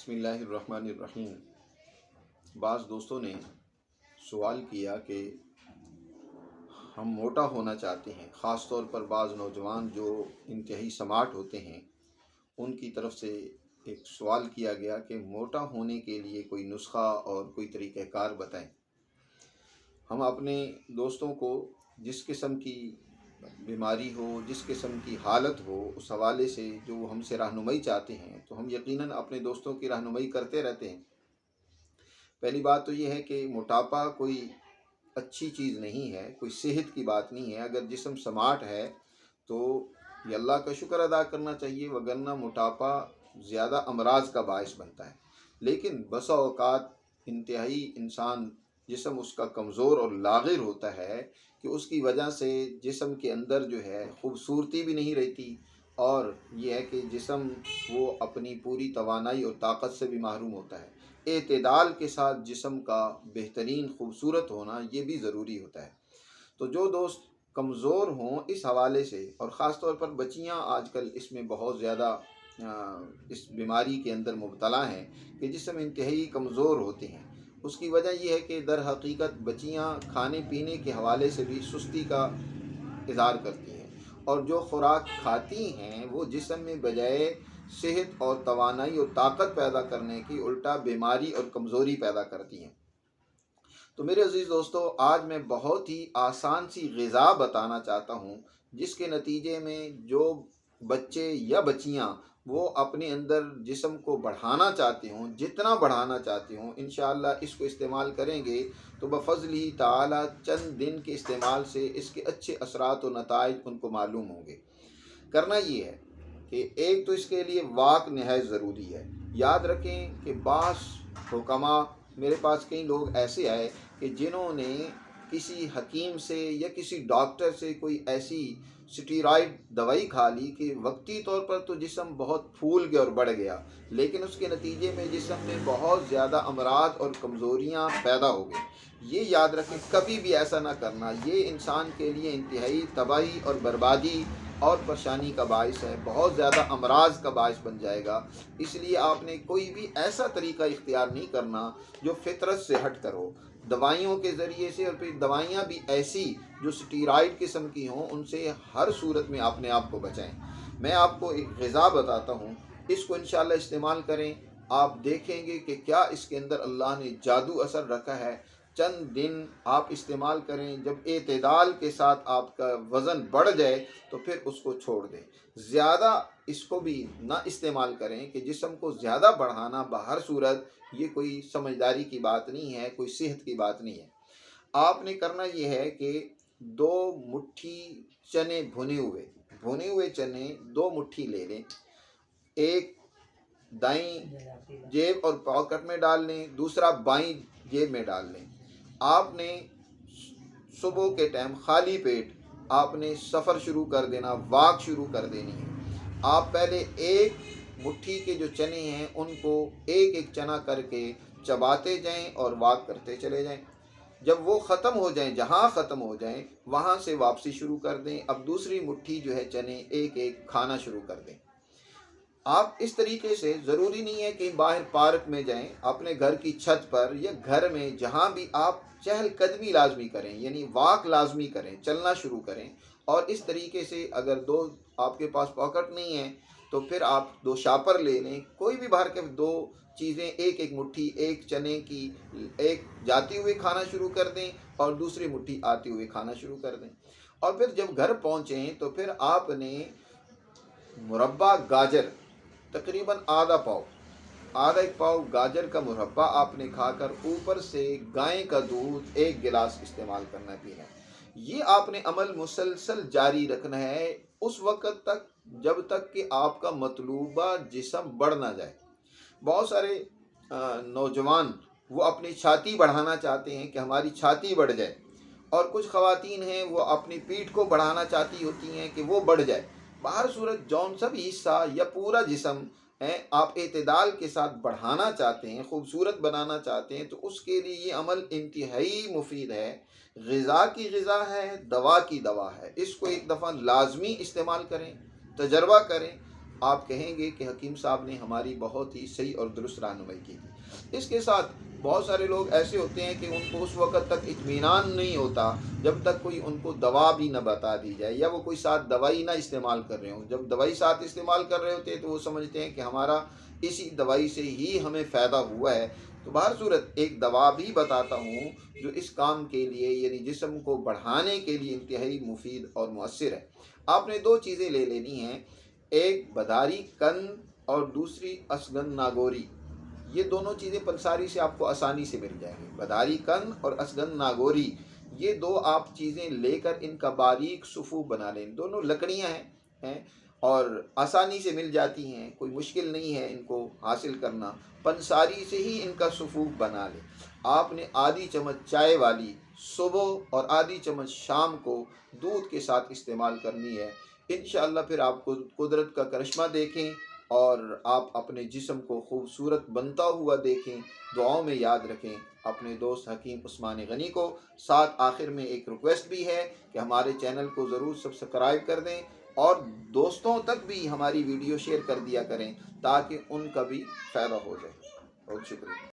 بسم اللہ الرحمن الرحیم۔ بعض دوستوں نے سوال کیا کہ ہم موٹا ہونا چاہتے ہیں، خاص طور پر بعض نوجوان جو انتہائی سمارٹ ہوتے ہیں ان کی طرف سے ایک سوال کیا گیا کہ موٹا ہونے کے لیے کوئی نسخہ اور کوئی طریقہ کار بتائیں۔ ہم اپنے دوستوں کو جس قسم کی بیماری ہو، جس قسم کی حالت ہو، اس حوالے سے جو ہم سے رہنمائی چاہتے ہیں تو ہم یقیناً اپنے دوستوں کی رہنمائی کرتے رہتے ہیں۔ پہلی بات تو یہ ہے کہ موٹاپا کوئی اچھی چیز نہیں ہے، کوئی صحت کی بات نہیں ہے۔ اگر جسم سمارٹ ہے تو یہ اللہ کا شکر ادا کرنا چاہیے، وگرنہ موٹاپا زیادہ امراض کا باعث بنتا ہے۔ لیکن بسا اوقات انتہائی انسان جسم اس کا کمزور اور لاغر ہوتا ہے کہ اس کی وجہ سے جسم کے اندر جو ہے خوبصورتی بھی نہیں رہتی، اور یہ ہے کہ جسم وہ اپنی پوری توانائی اور طاقت سے بھی محروم ہوتا ہے۔ اعتدال کے ساتھ جسم کا بہترین خوبصورت ہونا یہ بھی ضروری ہوتا ہے۔ تو جو دوست کمزور ہوں اس حوالے سے، اور خاص طور پر بچیاں آج کل اس میں بہت زیادہ اس بیماری کے اندر مبتلا ہیں کہ جسم انتہائی کمزور ہوتے ہیں، اس کی وجہ یہ ہے کہ در حقیقت بچیاں کھانے پینے کے حوالے سے بھی سستی کا اظہار کرتی ہیں، اور جو خوراک کھاتی ہیں وہ جسم میں بجائے صحت اور توانائی اور طاقت پیدا کرنے کی الٹا بیماری اور کمزوری پیدا کرتی ہیں۔ تو میرے عزیز دوستو، آج میں بہت ہی آسان سی غذا بتانا چاہتا ہوں جس کے نتیجے میں جو بچے یا بچیاں وہ اپنے اندر جسم کو بڑھانا چاہتے ہوں، جتنا بڑھانا چاہتے ہوں، انشاءاللہ اس کو استعمال کریں گے تو بفضل ہی تعالی چند دن کے استعمال سے اس کے اچھے اثرات و نتائج ان کو معلوم ہوں گے۔ کرنا یہ ہے کہ ایک تو اس کے لیے واک نہایت ضروری ہے۔ یاد رکھیں کہ بعض حکماء، میرے پاس کئی لوگ ایسے آئے کہ جنہوں نے کسی حکیم سے یا کسی ڈاکٹر سے کوئی ایسی سٹیرائڈ دوائی کھا لی کہ وقتی طور پر تو جسم بہت پھول گیا اور بڑھ گیا، لیکن اس کے نتیجے میں جسم میں بہت زیادہ امراض اور کمزوریاں پیدا ہو گئی۔ یہ یاد رکھیں، کبھی بھی ایسا نہ کرنا، یہ انسان کے لیے انتہائی تباہی اور بربادی اور پریشانی کا باعث ہے، بہت زیادہ امراض کا باعث بن جائے گا۔ اس لیے آپ نے کوئی بھی ایسا طریقہ اختیار نہیں کرنا جو فطرت سے ہٹ کر ہو، دوائیوں کے ذریعے سے، اور پھر دوائیاں بھی ایسی جو سٹیرائڈ قسم کی ہوں، ان سے ہر صورت میں اپنے آپ کو بچائیں۔ میں آپ کو ایک غذا بتاتا ہوں، اس کو انشاءاللہ استعمال کریں، آپ دیکھیں گے کہ کیا اس کے اندر اللہ نے جادو اثر رکھا ہے۔ چند دن آپ استعمال کریں، جب اعتدال کے ساتھ آپ کا وزن بڑھ جائے تو پھر اس کو چھوڑ دیں۔ زیادہ اس کو بھی نہ استعمال کریں کہ جسم کو زیادہ بڑھانا بہر صورت یہ کوئی سمجھداری کی بات نہیں ہے، کوئی صحت کی بات نہیں ہے۔ آپ نے کرنا یہ ہے کہ 2 مٹھی چنے بھنے ہوئے چنے 2 مٹھی لے لیں، ایک دائیں جیب اور پاکٹ میں ڈال لیں، دوسرا بائیں جیب میں ڈال لیں۔ آپ نے صبح کے ٹائم خالی پیٹ آپ نے سفر شروع کر دینا، واک شروع کر دینی ہے۔ آپ پہلے ایک مٹھی کے جو چنے ہیں ان کو ایک ایک چنا کر کے چباتے جائیں اور واک کرتے چلے جائیں۔ جب وہ ختم ہو جائیں، جہاں ختم ہو جائیں وہاں سے واپسی شروع کر دیں۔ اب دوسری مٹھی جو ہے چنے ایک ایک کھانا شروع کر دیں۔ آپ اس طریقے سے، ضروری نہیں ہے کہ باہر پارک میں جائیں، اپنے گھر کی چھت پر یا گھر میں جہاں بھی آپ چہل قدمی لازمی کریں، یعنی واک لازمی کریں، چلنا شروع کریں۔ اور اس طریقے سے اگر 2 آپ کے پاس پاکٹ نہیں ہیں تو پھر آپ 2 شاپر لے لیں، کوئی بھی باہر کے 2 چیزیں، ایک ایک مٹھی ایک چنے کی ایک جاتے ہوئے کھانا شروع کر دیں اور دوسری مٹھی آتے ہوئے کھانا شروع کر دیں۔ اور پھر جب گھر پہنچیں تو پھر آپ نے مربع گاجر تقریباً آدھا ایک پاؤ گاجر کا مربع آپ نے کھا کر اوپر سے گائے کا دودھ 1 گلاس استعمال کرنا پینا ہے۔ یہ آپ نے عمل مسلسل جاری رکھنا ہے اس وقت تک جب تک کہ آپ کا مطلوبہ جسم بڑھ نہ جائے۔ بہت سارے نوجوان وہ اپنی چھاتی بڑھانا چاہتے ہیں کہ ہماری چھاتی بڑھ جائے، اور کچھ خواتین ہیں وہ اپنی پیٹھ کو بڑھانا چاہتی ہوتی ہیں کہ وہ بڑھ جائے۔ بہر صورت جون سا بھی حصہ یا پورا جسم آپ اعتدال کے ساتھ بڑھانا چاہتے ہیں، خوبصورت بنانا چاہتے ہیں، تو اس کے لیے یہ عمل انتہائی مفید ہے۔ غذا کی غذا ہے، دوا کی دوا ہے۔ اس کو ایک دفعہ لازمی استعمال کریں، تجربہ کریں، آپ کہیں گے کہ حکیم صاحب نے ہماری بہت ہی صحیح اور درست رہنمائی کی تھی۔ اس کے ساتھ بہت سارے لوگ ایسے ہوتے ہیں کہ ان کو اس وقت تک اطمینان نہیں ہوتا جب تک کوئی ان کو دوا بھی نہ بتا دی جائے، یا وہ کوئی ساتھ دوائی نہ استعمال کر رہے ہوں۔ جب دوائی ساتھ استعمال کر رہے ہوتے ہیں تو وہ سمجھتے ہیں کہ ہمارا اسی دوائی سے ہی ہمیں فائدہ ہوا ہے۔ تو بہر صورت ایک دوا بھی بتاتا ہوں جو اس کام کے لیے، یعنی جسم کو بڑھانے کے لیے انتہائی مفید اور مؤثر ہے۔ آپ نے دو چیزیں لے لینی ہیں، ایک بداری کن اور دوسری اسگن ناگوری۔ یہ دونوں چیزیں پنساری سے آپ کو آسانی سے مل جائیں گی، بداری کن اور اسگن ناگوری۔ یہ دو آپ چیزیں لے کر ان کا باریک صفوف بنا لیں۔ دونوں لکڑیاں ہیں اور آسانی سے مل جاتی ہیں، کوئی مشکل نہیں ہے ان کو حاصل کرنا۔ پنساری سے ہی ان کا صفوف بنا لیں۔ آپ نے آدھی چمچ چائے والی صبح اور آدھی چمچ شام کو دودھ کے ساتھ استعمال کرنی ہے۔ انشاءاللہ پھر آپ کو قدرت کا کرشمہ دیکھیں اور آپ اپنے جسم کو خوبصورت بنتا ہوا دیکھیں۔ دعاؤں میں یاد رکھیں اپنے دوست حکیم عثمان غنی کو۔ ساتھ آخر میں ایک ریکویسٹ بھی ہے کہ ہمارے چینل کو ضرور سبسکرائب کر دیں اور دوستوں تک بھی ہماری ویڈیو شیئر کر دیا کریں تاکہ ان کا بھی فائدہ ہو جائے۔ بہت شکریہ۔